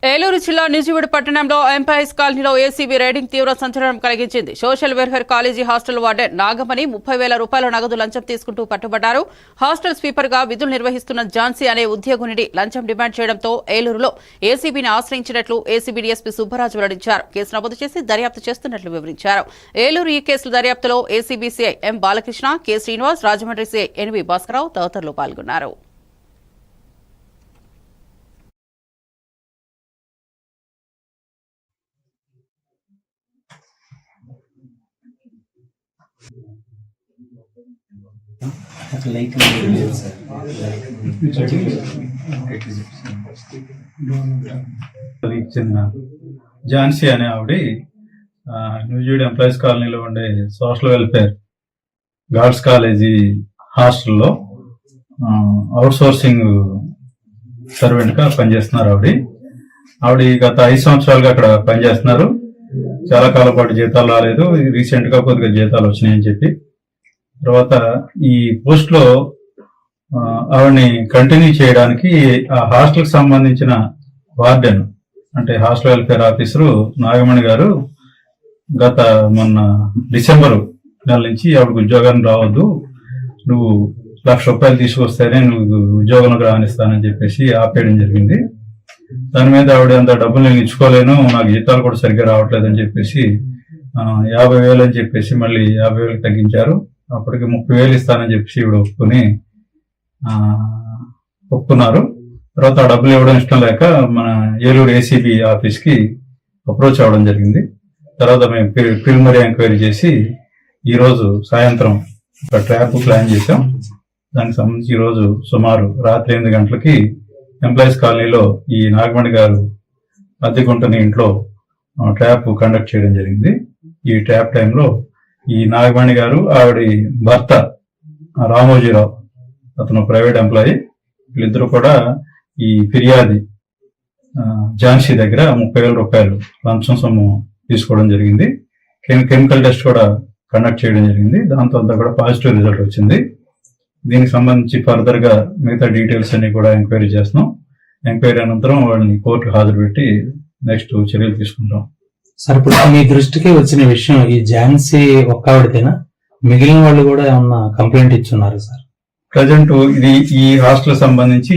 ఏలూరు జిల్లా నిజువీడు పట్టణంలో ఎంపైర్స్ కాలనీలో ఏసీబీ రైడింగ్ తీవ్ర సంచలనం కలిగించింది. Social welfare college hostel warden Nagamani 30,000 రూపాయల నగదు లంచం తీసుకుంటూ పట్టుబడ్డారు. హాస్టల్ స్వీపర్ గా విధులు నిర్వహిస్తున్న ఝాన్సీ అనే ఉద్యోగిని లంచం డిమాండ్ చేయడంతో ఏలూరులో ఏసీబీని ఆశ్రయించినట్లు ఏసీబీ డీఎస్పీ సుబ్బరాజు వెల్లడించారు. కేసు నమోదు చేసి దర్యాప్తు చేస్తున్నట్లు వివరించారు. ఏలూరు ఈ కేసుల దర్యాప్తులో ACB CI M Balakrishna, K Srinivas, Rajahmundry CI NV Bhaskararao తదితరులు పాల్గొన్నారు. చెందిన ఝాన్సీ అనే ఆవిడ న్యూజివీడ్ ఎంప్లాయీస్ కాలనీలో ఉండే సోషల్ వెల్ఫేర్ గర్ల్స్ కాలేజీ హాస్టల్లో అవుట్ సోర్సింగ్ సర్వెంట్ గా పనిచేస్తున్నారు. ఆవిడ గత 5 సంవత్సరాలుగా అక్కడ పనిచేస్తున్నారు. చాలా కాలం పాటు జీతాలు రాలేదు. రీసెంట్ గా కొద్దిగా జీతాలు వచ్చినాయని చెప్పి తర్వాత ఈ పోస్ట్ లో ఆవిడని కంటిన్యూ చేయడానికి ఆ హాస్టల్ కి సంబంధించిన వార్డెన్ అంటే హాస్టల్ వెల్ఫేర్ ఆఫీసరు నాగమణి గారు గత మొన్న డిసెంబర్ నెల నుంచి ఆవిడకు ఉద్యోగాన్ని రావద్దు, నువ్వు 1,00,000 రూపాయలు తీసుకొస్తేనే నువ్వు ఉద్యోగంలోకి రానిస్తానని చెప్పేసి ఆపేయడం జరిగింది. దాని మీద ఆవిడ అంత డబ్బులు నేను ఇచ్చుకోలేను, నాకు జీతాలు కూడా సరిగ్గా రావట్లేదని చెప్పేసి 50,000 అని చెప్పేసి మళ్ళీ 50,000 తగ్గించారు. అప్పటికి 30,000 ఇస్తానని చెప్పేసి ఇవిడ ఒప్పుకున్నారు. తర్వాత ఆ డబ్బులు ఇవ్వడం ఇష్టం లేక మన ఏలూరు ఏసీబీ ఆఫీస్ కి అప్రోచ్ అవ్వడం జరిగింది. తర్వాత మేము ప్రిలిమినరీ ఎంక్వైరీ చేసి ఈ రోజు సాయంత్రం ఒక ట్రాప్ ప్లాన్ చేశాం. దానికి సంబంధించి ఈ రోజు సుమారు రాత్రి 8 గంటలకి ఎంప్లాయీస్ కాలనీలో ఈ నాగమణి గారు అద్దెకుంటున్న ఇంట్లో ట్రాప్ కండక్ట్ చేయడం జరిగింది. ఈ ట్రాప్ టైంలో ఈ నాగమణి గారు ఆవిడ భర్త రామోజీరావు, అతను ప్రైవేట్ ఎంప్లాయీ, వీళ్ళిద్దరూ కూడా ఈ ఫిర్యాది ఝాన్సీ దగ్గర 30,000 రూపాయలు లంచం సొమ్ము తీసుకోవడం జరిగింది. కెమికల్ టెస్ట్ కూడా కండక్ట్ చేయడం జరిగింది. దాంతో అంతా కూడా పాజిటివ్ రిజల్ట్ వచ్చింది. దీనికి సంబంధించి ఫర్దర్ గా మిగతా డీటెయిల్స్ అన్ని కూడా ఎంక్వైరీ చేస్తున్నాం. ఎంక్వైరీ అనంతరం వాళ్ళని కోర్టుకు హాజరు పెట్టి నెక్స్ట్ చర్యలు తీసుకుంటాం. సార్, ఇప్పుడు మీ దృష్టికి వచ్చిన విషయం ఈ ఝాన్సీ ఒక్కడితేనా, మిగిలిన వాళ్ళు కూడా ఏమన్నా కంప్లైంట్ ఇచ్చున్నారు సార్? ప్రజెంట్ ఇది ఈ హాస్టల్ సంబంధించి